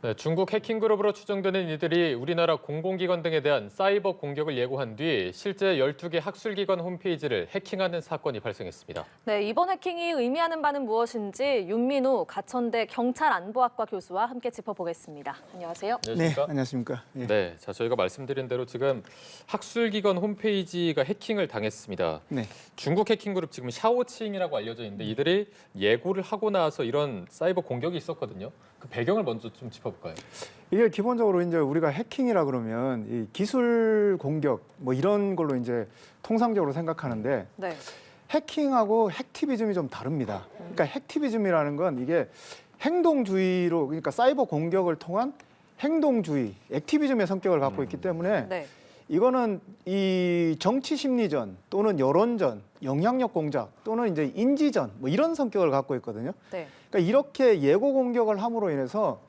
네, 중국 해킹 그룹으로 추정되는 이들이 우리나라 공공기관 등에 대한 사이버 공격을 예고한 뒤 실제 12개 학술기관 홈페이지를 해킹하는 사건이 발생했습니다. 네, 이번 해킹이 의미하는 바는 무엇인지 윤민우 가천대 경찰안보학과 교수와 함께 짚어보겠습니다. 안녕하세요. 안녕하십니까? 네, 안녕하십니까. 예. 네, 자 저희가 말씀드린 대로 지금 학술기관 홈페이지가 해킹을 당했습니다. 네. 중국 해킹 그룹 지금 샤오칭이라고 알려져 있는데 이들이 예고를 하고 나서 이런 사이버 공격이 있었거든요. 그 배경을 먼저 좀 짚어볼까요? 이게 기본적으로 이제 우리가 해킹이라 그러면 이 기술 공격 뭐 이런 걸로 이제 통상적으로 생각하는데 네. 해킹하고 핵티비즘이 좀 다릅니다. 그러니까 핵티비즘이라는 건 이게 행동주의로 그러니까 사이버 공격을 통한 행동주의, 액티비즘의 성격을 갖고 있기 때문에 네. 이거는 이 정치 심리전 또는 여론전, 영향력 공작 또는 이제 인지전 뭐 이런 성격을 갖고 있거든요. 네. 그러니까 이렇게 예고 공격을 함으로 인해서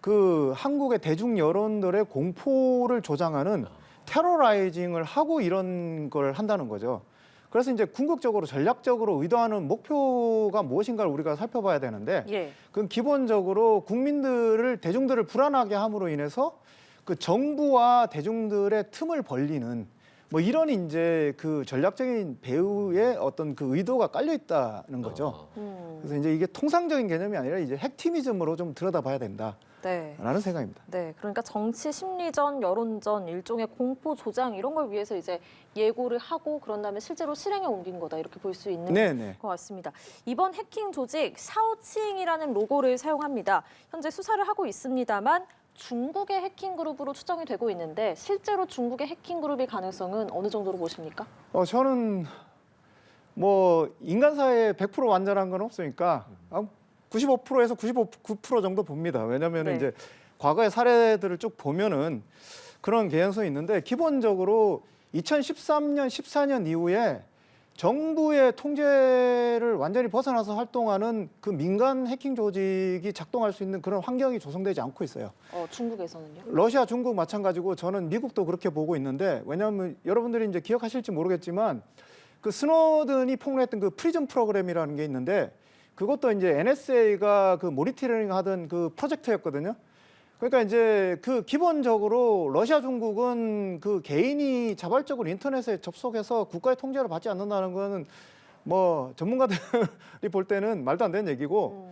그 한국의 대중 여론들의 공포를 조장하는 테러라이징을 하고 이런 걸 한다는 거죠. 그래서 이제 궁극적으로 전략적으로 의도하는 목표가 무엇인가를 우리가 살펴봐야 되는데 예. 그건 기본적으로 대중들을 불안하게 함으로 인해서 그 정부와 대중들의 틈을 벌리는 뭐 이런 이제 그 전략적인 배후의 어떤 그 의도가 깔려 있다는 거죠. 그래서 이제 이게 통상적인 개념이 아니라 이제 핵티미즘으로 좀 들여다봐야 된다라는 네. 생각입니다. 네, 그러니까 정치 심리전, 여론전, 일종의 공포 조장 이런 걸 위해서 이제 예고를 하고 그런 다음에 실제로 실행에 옮긴 거다 이렇게 볼 수 있는 네네. 것 같습니다. 이번 해킹 조직 샤오칭이라는 로고를 사용합니다. 현재 수사를 하고 있습니다만 중국의 해킹 그룹으로 추정이 되고 있는데 실제로 중국의 해킹 그룹일 가능성은 어느 정도로 보십니까? 저는 뭐 인간사에 100% 완전한 건 없으니까 95%에서 99% 정도 봅니다. 왜냐하면 네. 이제 과거의 사례들을 쭉 보면은 그런 개연성이 있는데 기본적으로 2013년, 14년 이후에 정부의 통제를 완전히 벗어나서 활동하는 그 민간 해킹 조직이 작동할 수 있는 그런 환경이 조성되지 않고 있어요. 중국에서는요? 러시아, 중국 마찬가지고 저는 미국도 그렇게 보고 있는데 왜냐하면 여러분들이 이제 기억하실지 모르겠지만 그 스노든이 폭로했던 그 프리즘 프로그램이라는 게 있는데 그것도 이제 NSA가 그 모니터링 하던 그 프로젝트였거든요. 그러니까 이제 그 기본적으로 러시아, 중국은 그 개인이 자발적으로 인터넷에 접속해서 국가의 통제를 받지 않는다는 거는 뭐 전문가들이 볼 때는 말도 안 되는 얘기고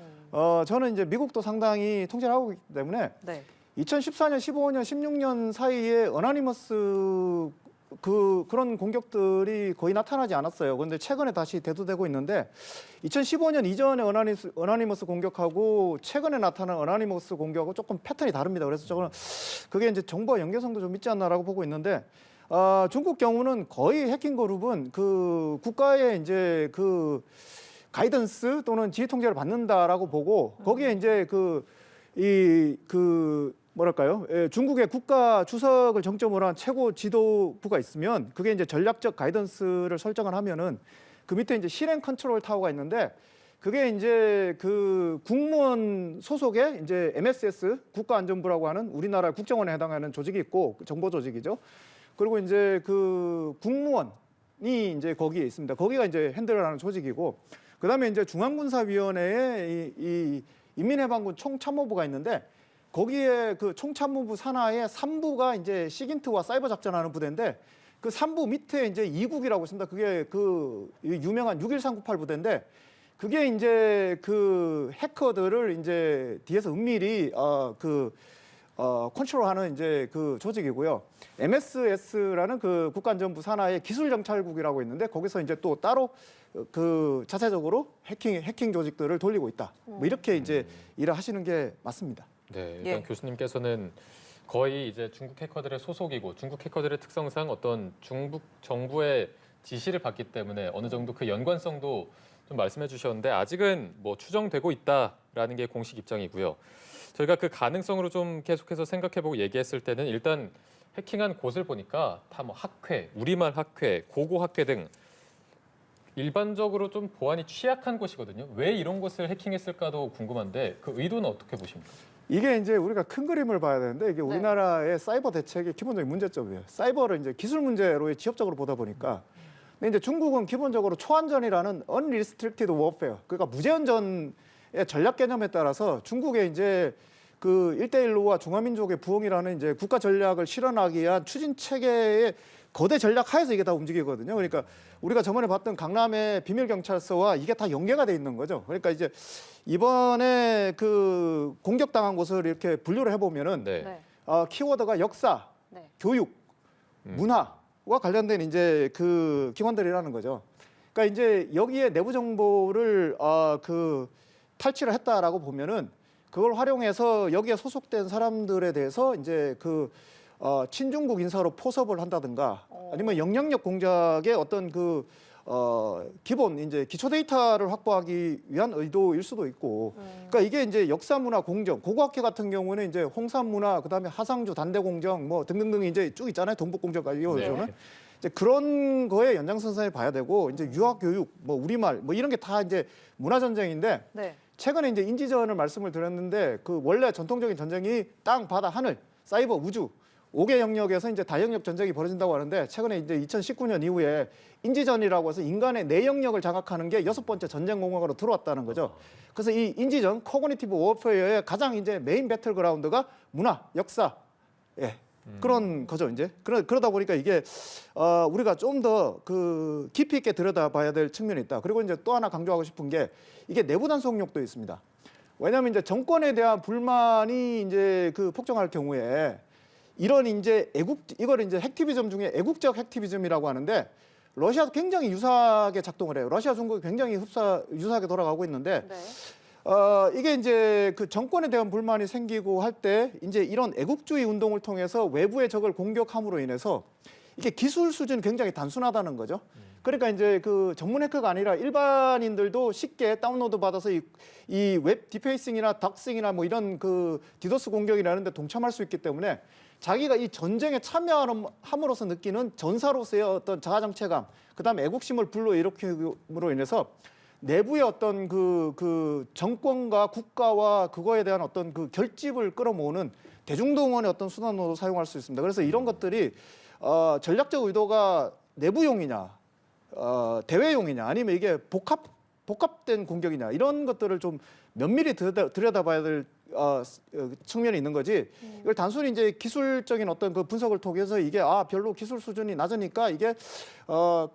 저는 이제 미국도 상당히 통제를 하고 있기 때문에 네. 2014년, 15년, 16년 사이에 어나니머스 그런 공격들이 거의 나타나지 않았어요. 그런데 최근에 다시 대두되고 있는데 2015년 이전에 어나니머스 공격하고 최근에 나타난 어나니머스 공격하고 조금 패턴이 다릅니다. 그래서 저는 그게 이제 정보와 연계성도 좀 있지 않나라고 보고 있는데 중국 경우는 거의 해킹 그룹은 그 국가의 이제 그 가이던스 또는 지휘 통제를 받는다라고 보고 거기에 이제 뭐랄까요? 중국의 국가 주석을 정점으로 한 최고 지도부가 있으면 그게 이제 전략적 가이던스를 설정을 하면은 그 밑에 이제 실행 컨트롤 타워가 있는데 그게 이제 그 국무원 소속의 이제 MSS 국가안전부라고 하는 우리나라 국정원에 해당하는 조직이 있고 정보 조직이죠. 그리고 이제 그 국무원이 이제 거기에 있습니다. 거기가 이제 핸들을 하는 조직이고 그다음에 이제 중앙군사위원회에 이 인민해방군 총참모부가 있는데 거기에 그 총참모부 산하에 3부가 이제 시긴트와 사이버 작전하는 부대인데 그 3부 밑에 이제 2국이라고 있습니다. 그게 그 유명한 61398 부대인데 그게 이제 그 해커들을 이제 뒤에서 은밀히 컨트롤하는 이제 그 조직이고요. MSS라는 그 국가안전부 산하의 기술정찰국이라고 있는데 거기서 이제 또 따로 그 자체적으로 해킹 조직들을 돌리고 있다. 뭐 이렇게 이제 일을 하시는 게 맞습니다. 네, 일단 예. 교수님께서는 거의 이제 중국 해커들의 소속이고 중국 해커들의 특성상 어떤 중국 정부의 지시를 받기 때문에 어느 정도 그 연관성도 좀 말씀해 주셨는데 아직은 뭐 추정되고 있다라는 게 공식 입장이고요. 저희가 그 가능성으로 좀 계속해서 생각해보고 얘기했을 때는 일단 해킹한 곳을 보니까 다 뭐 학회, 우리말 학회, 고고 학회 등 일반적으로 좀 보안이 취약한 곳이거든요. 왜 이런 곳을 해킹했을까도 궁금한데 그 의도는 어떻게 보십니까? 이게 이제 우리가 큰 그림을 봐야 되는데 이게 우리나라의 사이버 대책의 기본적인 문제점이에요. 사이버를 이제 기술 문제로 지역적으로 보다 보니까 근데 이제 중국은 기본적으로 초안전이라는 unrestricted warfare, 그러니까 무제한전의 전략 개념에 따라서 중국의 이제 그 일대일로와 중화민족의 부흥이라는 이제 국가 전략을 실현하기 위한 추진 체계의 거대 전략 하에서 이게 다 움직이거든요. 그러니까 우리가 저번에 봤던 강남의 비밀 경찰서와 이게 다 연계가 돼 있는 거죠. 그러니까 이제 이번에 그 공격당한 곳을 이렇게 분류를 해보면은 네. 네. 키워드가 역사, 네. 교육, 문화와 관련된 이제 그 기관들이라는 거죠. 그러니까 이제 여기에 내부 정보를 그 탈취를 했다라고 보면은 그걸 활용해서 여기에 소속된 사람들에 대해서 이제 그 친중국 인사로 포섭을 한다든가 아니면 영향력 공작의 어떤 그 기본 이제 기초 데이터를 확보하기 위한 의도일 수도 있고, 그러니까 이게 이제 역사 문화 공정, 고고학회 같은 경우는 이제 홍산 문화, 그다음에 하상주 단대 공정 뭐 등등등 이제 쭉 있잖아요. 동북 공정까지 이어서는. 네. 이제 그런 거에 연장선상에 봐야 되고, 이제 유학 교육, 뭐 우리말 뭐 이런 게 다 이제 문화 전쟁인데, 네. 최근에 이제 인지전을 말씀을 드렸는데 그 원래 전통적인 전쟁이 땅, 바다, 하늘, 사이버, 우주 5개 영역에서 이제 다영역 전쟁이 벌어진다고 하는데, 최근에 이제 2019년 이후에 인지전이라고 해서 인간의 내 영역을 장악하는 게 6번째 전쟁 공학으로 들어왔다는 거죠. 그래서 이 인지전 코그니티브 워페어의 가장 이제 메인 배틀그라운드가 문화, 역사, 그런 거죠 이제. 그러다 보니까 이게 우리가 좀 더 그 깊이 있게 들여다봐야 될 측면이 있다. 그리고 이제 또 하나 강조하고 싶은 게 이게 내부 단속력도 있습니다. 왜냐하면 이제 정권에 대한 불만이 이제 그 폭증할 경우에 이런 이제 이걸 이제 핵티비즘 중에 애국적 핵티비즘이라고 하는데, 러시아도 굉장히 유사하게 작동을 해요. 러시아, 중국이 굉장히 유사하게 돌아가고 있는데, 네. 이게 이제 그 정권에 대한 불만이 생기고 할 때 이제 이런 애국주의 운동을 통해서 외부의 적을 공격함으로 인해서 이게 기술 수준이 굉장히 단순하다는 거죠. 그러니까 이제 그 전문 해커가 아니라 일반인들도 쉽게 다운로드 받아서 이 웹 디페이싱이나 닥싱이나 뭐 이런 그 디도스 공격이라는 데 동참할 수 있기 때문에 자기가 이 전쟁에 참여함으로써 느끼는 전사로서의 어떤 자아정체감, 그다음에 애국심을 불러일으킴으로 인해서 내부의 어떤 그 정권과 국가와 그거에 대한 어떤 그 결집을 끌어모으는 대중동원의 어떤 수단으로 사용할 수 있습니다. 그래서 이런 것들이 전략적 의도가 내부용이냐, 대외용이냐, 아니면 이게 복합된 공격이냐, 이런 것들을 좀 면밀히 들여다봐야 될 측면이 있는 거지. 이걸 단순히 이제 기술적인 어떤 그 분석을 통해서 이게 별로 기술 수준이 낮으니까 이게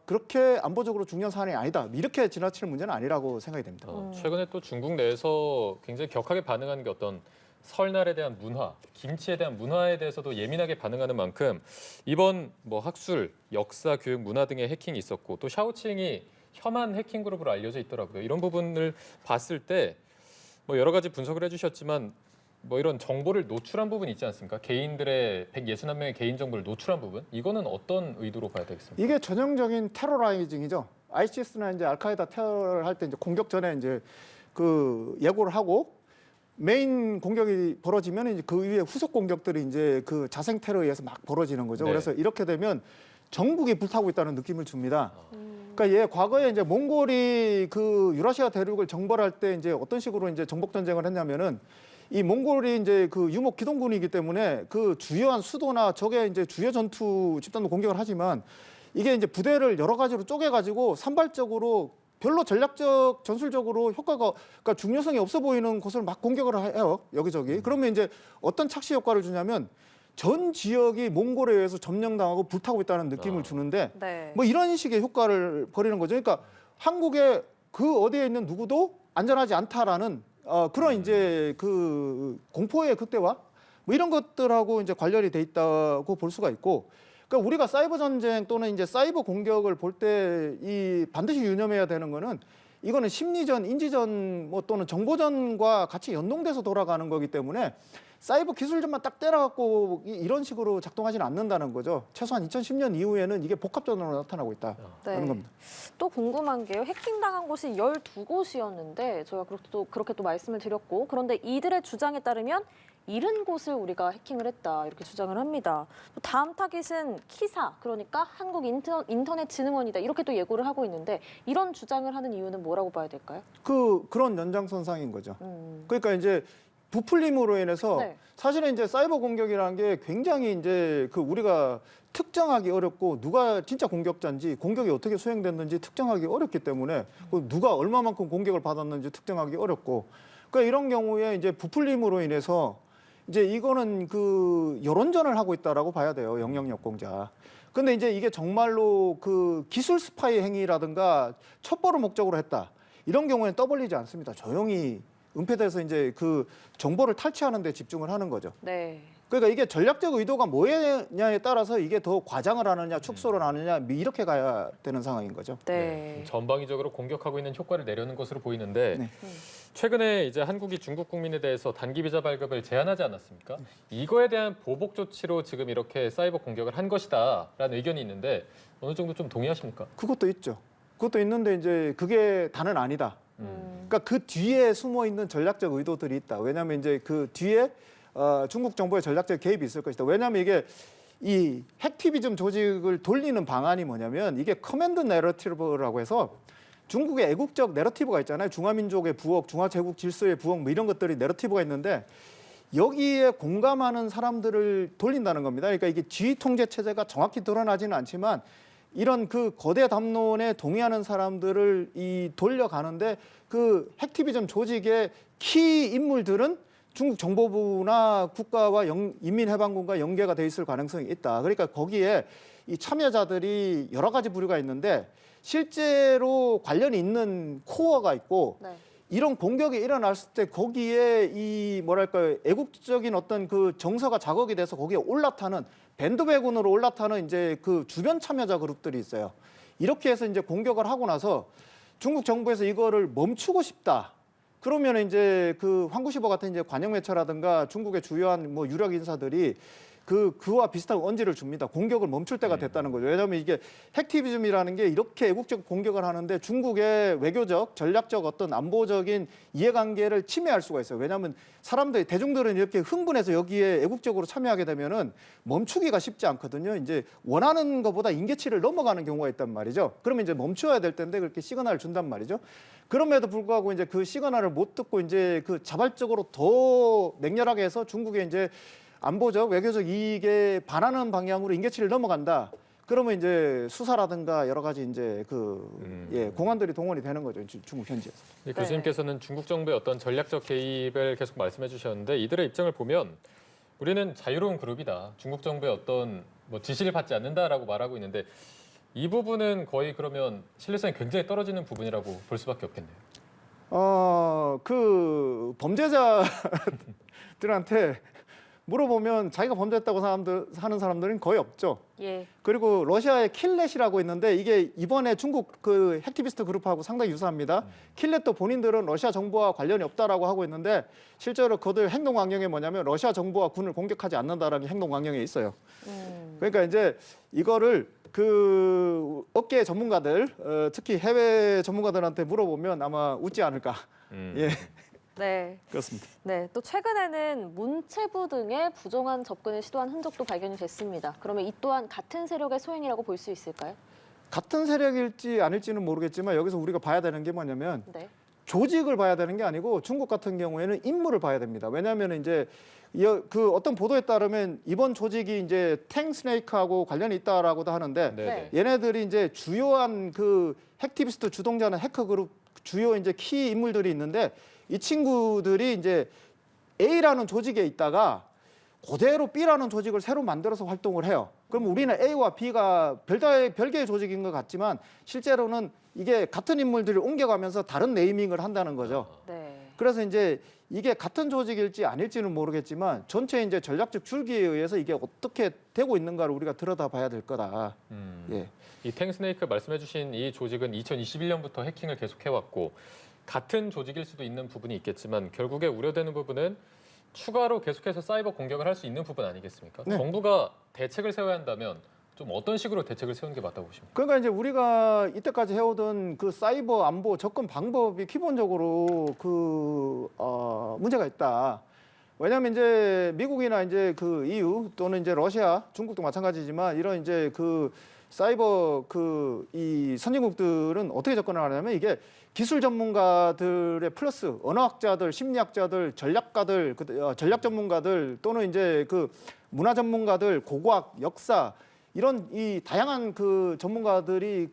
그렇게 안보적으로 중요한 사안이 아니다, 이렇게 지나칠 문제는 아니라고 생각이 됩니다. 최근에 또 중국 내에서 굉장히 격하게 반응하는 게 어떤 설날에 대한 문화, 김치에 대한 문화에 대해서도 예민하게 반응하는 만큼 이번 뭐 학술, 역사, 교육, 문화 등의 해킹이 있었고, 또 샤오칭이 혐한 해킹 그룹으로 알려져 있더라고요. 이런 부분을 봤을 때 뭐 여러 가지 분석을 해주셨지만 뭐 이런 정보를 노출한 부분이 있지 않습니까? 개인들의 161명의 개인 정보를 노출한 부분, 이거는 어떤 의도로 봐야 되겠습니까? 이게 전형적인 테러라이징이죠. ISIS나 이제 알카에다 테러를 할 때 이제 공격 전에 이제 그 예고를 하고 메인 공격이 벌어지면 이제 그 위에 후속 공격들이 이제 그 자생 테러에 의해서 막 벌어지는 거죠. 네. 그래서 이렇게 되면 전국이 불타고 있다는 느낌을 줍니다. 그러니까 과거에 이제 몽골이 그 유라시아 대륙을 정벌할 때 이제 어떤 식으로 이제 정복 전쟁을 했냐면은, 이 몽골이 이제 그 유목 기동군이기 때문에 그 주요한 수도나 적의 이제 주요 전투 집단도 공격을 하지만, 이게 이제 부대를 여러 가지로 쪼개가지고 산발적으로 별로 전략적 전술적으로 효과가, 그러니까 중요성이 없어 보이는 곳을 막 공격을 해요, 여기저기. 그러면 이제 어떤 착시 효과를 주냐면 전 지역이 몽골에 의해서 점령당하고 불타고 있다는 느낌을 주는데, 네. 뭐 이런 식의 효과를 벌이는 거죠. 그러니까 한국의 그 어디에 있는 누구도 안전하지 않다라는 그런 이제 그 공포의 극대화, 뭐 이런 것들하고 이제 관련이 돼 있다고 볼 수가 있고, 그러니까 우리가 사이버 전쟁 또는 이제 사이버 공격을 볼 때 이 반드시 유념해야 되는 거는, 이거는 심리전, 인지전 뭐 또는 정보전과 같이 연동돼서 돌아가는 거기 때문에 사이버 기술전만 딱 때려갖고 이런 식으로 작동하지는 않는다는 거죠. 최소한 2010년 이후에는 이게 복합전으로 나타나고 있다는 겁니다. 또 궁금한 게요. 해킹당한 곳이 12곳이었는데 저희가 그렇게 또 말씀을 드렸고, 그런데 이들의 주장에 따르면 70곳을 우리가 해킹을 했다, 이렇게 주장을 합니다. 또 다음 타깃은 키사, 그러니까 한국인터넷진흥원이다, 이렇게 또 예고를 하고 있는데, 이런 주장을 하는 이유는 뭐라고 봐야 될까요? 그런 연장선상인 거죠. 그러니까 이제 부풀림으로 인해서 네. 사실은 이제 사이버 공격이라는 게 굉장히 이제 그 우리가 특정하기 어렵고, 누가 진짜 공격자인지 공격이 어떻게 수행됐는지 특정하기 어렵기 때문에, 누가 얼마만큼 공격을 받았는지 특정하기 어렵고, 그러니까 이런 경우에 이제 부풀림으로 인해서 이제 이거는 그 여론전을 하고 있다라고 봐야 돼요. 영영역공자. 근데 이제 이게 정말로 그 기술 스파이 행위라든가 첩보를 목적으로 했다. 이런 경우에는 떠벌리지 않습니다. 조용히 은폐돼서 이제 그 정보를 탈취하는 데 집중을 하는 거죠. 네. 그러니까 이게 전략적 의도가 뭐냐에 따라서 이게 더 과장을 하느냐 축소를 하느냐 이렇게 가야 되는 상황인 거죠. 네. 전방위적으로 공격하고 있는 효과를 내려는 것으로 보이는데 네. 최근에 이제 한국이 중국 국민에 대해서 단기 비자 발급을 제한하지 않았습니까? 이거에 대한 보복 조치로 지금 이렇게 사이버 공격을 한 것이다라는 의견이 있는데 어느 정도 좀 동의하십니까? 그것도 있죠. 그것도 있는데 이제 그게 다는 아니다. 그러니까 그 뒤에 숨어 있는 전략적 의도들이 있다. 왜냐하면 이제 그 뒤에 중국 정부의 전략적 개입이 있을 것이다. 왜냐하면 이게 이 핵티비즘 조직을 돌리는 방안이 뭐냐면 이게 커맨드 내러티브라고 해서 중국의 애국적 내러티브가 있잖아요. 중화민족의 부엌, 중화제국 질서의 부엌 뭐 이런 것들이 내러티브가 있는데 여기에 공감하는 사람들을 돌린다는 겁니다. 그러니까 이게 지휘 통제 체제가 정확히 드러나지는 않지만 이런 그 거대 담론에 동의하는 사람들을 돌려가는데 그 핵티비즘 조직의 키 인물들은 중국 정보부나 국가와 인민해방군과 연계가 돼 있을 가능성이 있다. 그러니까 거기에 이 참여자들이 여러 가지 부류가 있는데 실제로 관련이 있는 코어가 있고 네. 이런 공격이 일어났을 때 거기에 이 뭐랄까요 애국적인 어떤 그 정서가 자극이 돼서 거기에 올라타는 밴드웨건으로 올라타는 이제 그 주변 참여자 그룹들이 있어요. 이렇게 해서 이제 공격을 하고 나서 중국 정부에서 이거를 멈추고 싶다. 그러면 이제 그 황구시보 같은 이제 관영매체라든가 중국의 주요한 뭐 유력 인사들이 그와 비슷한 언지를 줍니다. 공격을 멈출 때가 됐다는 거죠. 왜냐하면 이게 핵티비즘이라는 게 이렇게 애국적 공격을 하는데 중국의 외교적, 전략적 어떤 안보적인 이해관계를 침해할 수가 있어요. 왜냐하면 사람들, 대중들은 이렇게 흥분해서 여기에 애국적으로 참여하게 되면은 멈추기가 쉽지 않거든요. 이제 원하는 것보다 임계치를 넘어가는 경우가 있단 말이죠. 그러면 이제 멈춰야 될 텐데 그렇게 시그널을 준단 말이죠. 그럼에도 불구하고 이제 그 시그널을 못 듣고 이제 그 자발적으로 더 맹렬하게 해서 중국의 이제 안보적, 외교적 이익에 반하는 방향으로 임계치를 넘어간다. 그러면 이제 수사라든가 여러 가지 이제 공안들이 동원이 되는 거죠. 중국 현지에서. 네. 교수님께서는 중국 정부의 어떤 전략적 개입을 계속 말씀해 주셨는데 이들의 입장을 보면 우리는 자유로운 그룹이다. 중국 정부의 어떤 뭐 지시를 받지 않는다라고 말하고 있는데 이 부분은 거의 그러면 신뢰성이 굉장히 떨어지는 부분이라고 볼 수밖에 없겠네요. 그 범죄자들한테 물어보면 자기가 범죄했다고 하는 사람들은 거의 없죠. 예. 그리고 러시아의 킬렛이라고 있는데 이게 이번에 중국 그 핵티비스트 그룹하고 상당히 유사합니다. 킬렛도 본인들은 러시아 정부와 관련이 없다라고 하고 있는데 실제로 그들 행동 강령이 뭐냐면 러시아 정부와 군을 공격하지 않는다라는 행동 강령이 있어요. 그러니까 이제 이거를 그 업계 전문가들, 특히 해외 전문가들한테 물어보면 아마 웃지 않을까. 예. 네. 그렇습니다. 네, 또 최근에는 문체부 등의 부정한 접근을 시도한 흔적도 발견이 됐습니다. 그러면 이 또한 같은 세력의 소행이라고 볼 수 있을까요? 같은 세력일지 아닐지는 모르겠지만 여기서 우리가 봐야 되는 게 뭐냐면 네. 조직을 봐야 되는 게 아니고 중국 같은 경우에는 인물을 봐야 됩니다. 왜냐하면 이제 그 어떤 보도에 따르면 이번 조직이 이제 탱스네이크하고 관련이 있다라고도 하는데 네. 얘네들이 이제 주요한 그 핵티비스트 주동자나 해커 그룹 주요 이제 키 인물들이 있는데 이 친구들이 이제 A라는 조직에 있다가 그대로 B라는 조직을 새로 만들어서 활동을 해요. 그럼 우리는 A와 B가 별개의 조직인 것 같지만 실제로는 이게 같은 인물들을 옮겨가면서 다른 네이밍을 한다는 거죠. 네. 그래서 이제 이게 같은 조직일지 아닐지는 모르겠지만 전체 이제 전략적 줄기에 의해서 이게 어떻게 되고 있는가를 우리가 들여다봐야 될 거다. 예. 이 탱스네이크 말씀해주신 이 조직은 2021년부터 해킹을 계속해왔고 같은 조직일 수도 있는 부분이 있겠지만 결국에 우려되는 부분은 추가로 계속해서 사이버 공격을 할 수 있는 부분 아니겠습니까? 네. 정부가 대책을 세워야 한다면 좀 어떤 식으로 대책을 세우는 게 맞다고 보십니까? 그러니까 이제 우리가 이때까지 해오던 그 사이버 안보 접근 방법이 기본적으로 문제가 있다. 왜냐하면 이제 미국이나 이제 그 EU 또는 이제 러시아, 중국도 마찬가지지만 이런 이제 그 사이버 이 선진국들은 어떻게 접근을 하냐면 이게 기술 전문가들의 플러스 언어학자들, 심리학자들, 전략가들, 전략 전문가들 또는 이제 그 문화 전문가들, 고고학, 역사 이런 이 다양한 그 전문가들이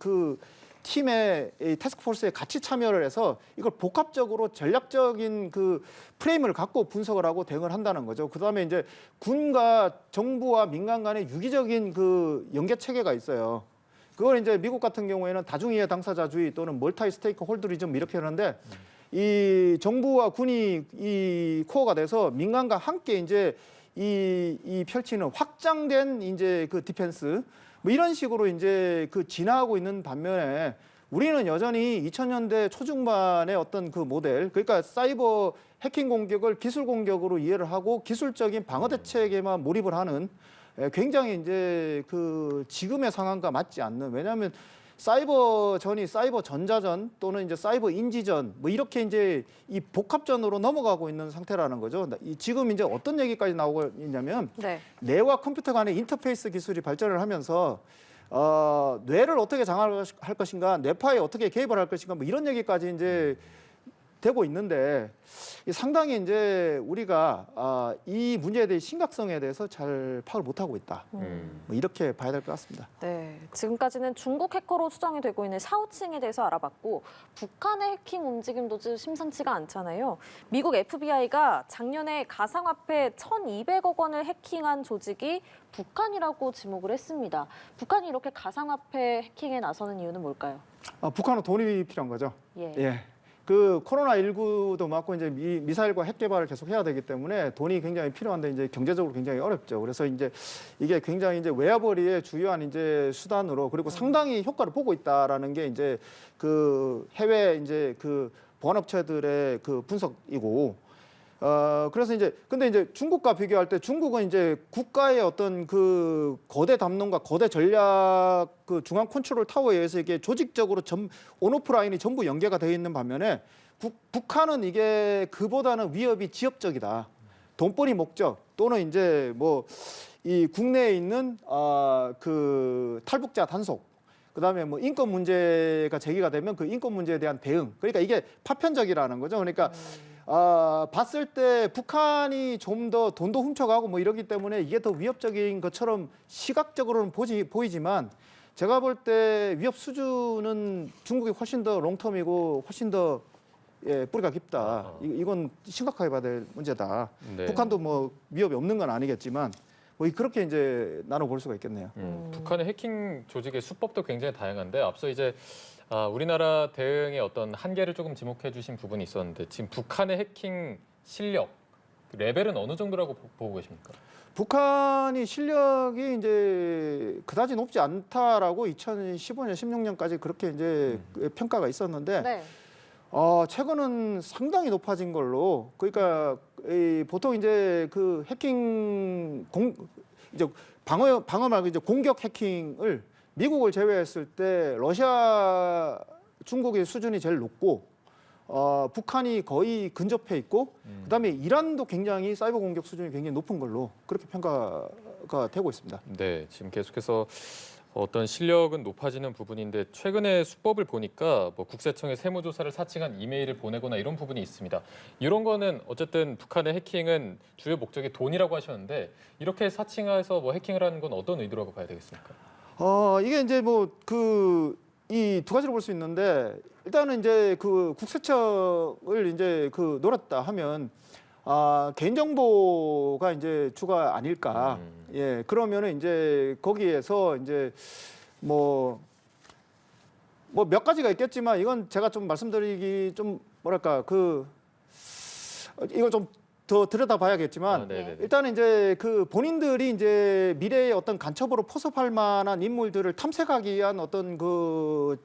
팀의 이 태스크포스에 같이 참여를 해서 이걸 복합적으로 전략적인 그 프레임을 갖고 분석을 하고 대응을 한다는 거죠. 그다음에 이제 군과 정부와 민간 간의 유기적인 그 연계 체계가 있어요. 그걸 이제 미국 같은 경우에는 다중이해 당사자주의 또는 멀티 스테이크 홀더리즘 이렇게 하는데 이 정부와 군이 이 코어가 돼서 민간과 함께 이제 이 펼치는 확장된 이제 그 디펜스 뭐 이런 식으로 이제 그 진화하고 있는 반면에 우리는 여전히 2000년대 초중반의 어떤 그 모델, 그러니까 사이버 해킹 공격을 기술 공격으로 이해를 하고 기술적인 방어 대책에만 몰입을 하는 굉장히 이제 그 지금의 상황과 맞지 않는, 왜냐하면 사이버전이 사이버 전자전 또는 이제 사이버 인지전 뭐 이렇게 이제 이 복합전으로 넘어가고 있는 상태라는 거죠. 지금 이제 어떤 얘기까지 나오고 있냐면 네. 뇌와 컴퓨터 간의 인터페이스 기술이 발전을 하면서 뇌를 어떻게 장악할 것인가, 뇌파에 어떻게 개입을 할 것인가 뭐 이런 얘기까지 이제 되고 있는데 상당히 이제 우리가 이 문제에 대해 심각성에 대해서 잘 파악을 못하고 있다. 뭐 이렇게 봐야 될 것 같습니다. 네, 지금까지는 중국 해커로 추정이 되고 있는 샤오칭에 대해서 알아봤고 북한의 해킹 움직임도 심상치가 않잖아요. 미국 FBI가 작년에 가상화폐 1,200억 원을 해킹한 조직이 북한이라고 지목을 했습니다. 북한이 이렇게 가상화폐 해킹에 나서는 이유는 뭘까요? 북한은 돈이 필요한 거죠. 예. 예. 그 코로나19도 맞고 이제 미사일과 핵 개발을 계속 해야 되기 때문에 돈이 굉장히 필요한데 이제 경제적으로 굉장히 어렵죠. 그래서 이제 이게 굉장히 이제 외화벌이의 주요한 이제 수단으로, 그리고 상당히 효과를 보고 있다라는 게 이제 그 해외 이제 그 보안업체들의 그 분석이고, 그래서 이제 근데 이제 중국과 비교할 때 중국은 이제 국가의 어떤 그 거대 담론과 거대 전략 그 중앙 컨트롤 타워에 의해서 이게 조직적으로 온오프 라인이 전부 연계가 되어 있는 반면에 북한은 이게 그보다는 위협이 지역적이다. 돈벌이 목적 또는 이제 뭐 이 국내에 있는 그 탈북자 단속, 그다음에 뭐 인권 문제가 제기가 되면 그 인권 문제에 대한 대응. 그러니까 이게 파편적이라는 거죠. 그러니까 봤을 때 북한이 좀 더 돈도 훔쳐가고 뭐 이러기 때문에 이게 더 위협적인 것처럼 시각적으로는 보이지만 제가 볼 때 위협 수준은 중국이 훨씬 더 롱텀이고 훨씬 더 뿌리가 깊다. 이건 심각하게 봐야 될 문제다. 네. 북한도 뭐 위협이 없는 건 아니겠지만 뭐 그렇게 이제 나눠볼 수가 있겠네요. 북한의 해킹 조직의 수법도 굉장히 다양한데 앞서 이제 우리나라 대응의 어떤 한계를 조금 지목해 주신 부분이 있었는데 지금 북한의 해킹 실력, 레벨은 어느 정도라고 보고 계십니까? 북한이 실력이 이제 그다지 높지 않다라고 2015년, 16년까지 그렇게 이제 평가가 있었는데 네. 최근은 상당히 높아진 걸로, 그러니까 보통 이제 그 해킹 이제 방어 말고 이제 공격 해킹을 미국을 제외했을 때 러시아, 중국의 수준이 제일 높고 북한이 거의 근접해 있고 그다음에 이란도 굉장히 사이버 공격 수준이 굉장히 높은 걸로 그렇게 평가가 되고 있습니다. 네, 지금 계속해서 어떤 실력은 높아지는 부분인데 최근에 수법을 보니까 뭐 국세청에 세무조사를 사칭한 이메일을 보내거나 이런 부분이 있습니다. 이런 거는 어쨌든 북한의 해킹은 주요 목적이 돈이라고 하셨는데 이렇게 사칭해서 뭐 해킹을 하는 건 어떤 의도라고 봐야 되겠습니까? 이게 이제 뭐 이 두 가지로 볼 수 있는데 일단은 이제 그 국세청을 이제 그 노렸다 하면 개인정보가 이제 주가 아닐까. 예, 그러면은 이제 거기에서 이제 뭐 몇 가지가 있겠지만 이건 제가 좀 말씀드리기 좀 뭐랄까 이거 좀 더 들여다봐야겠지만 일단은 이제 그 본인들이 이제 미래의 어떤 간첩으로 포섭할 만한 인물들을 탐색하기 위한 어떤 그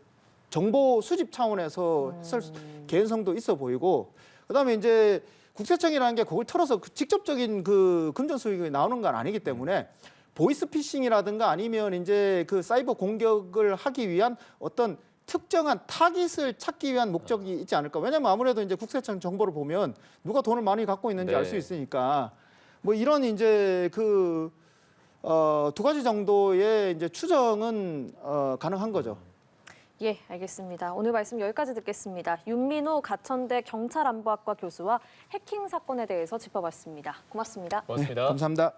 정보 수집 차원에서 했을 개연성도 있어 보이고, 그다음에 이제 국세청이라는 게 그걸 털어서 직접적인 그 금전 수익이 나오는 건 아니기 때문에 보이스 피싱이라든가 아니면 이제 그 사이버 공격을 하기 위한 어떤 특정한 타깃을 찾기 위한 목적이 있지 않을까. 왜냐면 아무래도 이제 국세청 정보를 보면 누가 돈을 많이 갖고 있는지 알 수 있으니까 뭐 이런 이제 그 두 가지 정도의 이제 추정은 가능한 거죠. 예, 알겠습니다. 오늘 말씀 여기까지 듣겠습니다. 윤민우 가천대 경찰안보학과 교수와 해킹 사건에 대해서 짚어봤습니다. 고맙습니다. 고맙습니다. 감사합니다.